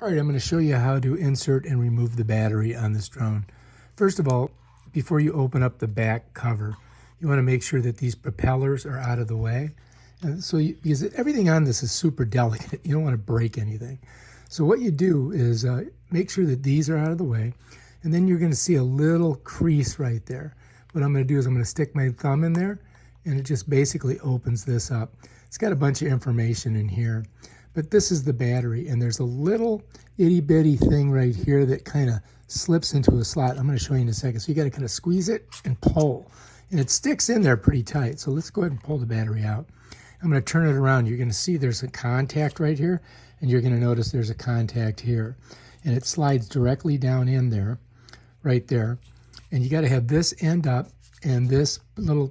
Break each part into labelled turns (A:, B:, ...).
A: All right, I'm going to show you how to insert and remove the battery on this drone. First of all, before you open up the back cover, you want to make sure that these propellers are out of the way. Because everything on this is super delicate, you don't want to break anything. So what you do is make sure that these are out of the way, and then you're going to see a little crease right there. What I'm going to do is I'm going to stick my thumb in there, and it just basically opens this up. It's got a bunch of information in here. But this is the battery, and there's a little itty-bitty thing right here that kind of slips into a slot. I'm going to show you in a second. So you got to kind of squeeze it and pull, and it sticks in there pretty tight. So let's go ahead and pull the battery out. I'm going to turn it around. You're going to see there's a contact right here, and you're going to notice there's a contact here, and it slides directly down in there, right there. And you got to have this end up and this little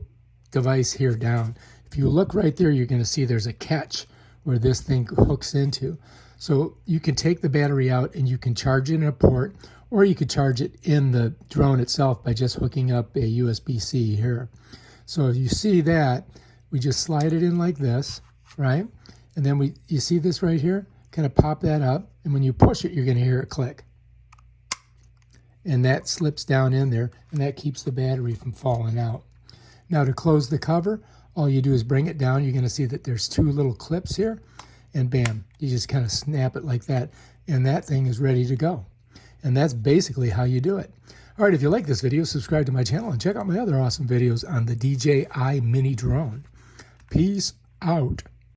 A: device here down. If you look right there, you're going to see there's a catch where this thing hooks into. So you can take the battery out and you can charge it in a port, or you could charge it in the drone itself by just hooking up a USB-C here. So if you see that, we just slide it in like this, right? And then you see this right here? Kind of pop that up, and when you push it, you're gonna hear it click. And that slips down in there, and that keeps the battery from falling out. Now to close the cover, all you do is bring it down. You're going to see that there's two little clips here, and bam, you just kind of snap it like that, and that thing is ready to go. And that's basically how you do it. All right, if you like this video, subscribe to my channel and check out my other awesome videos on the DJI Mini Drone. Peace out.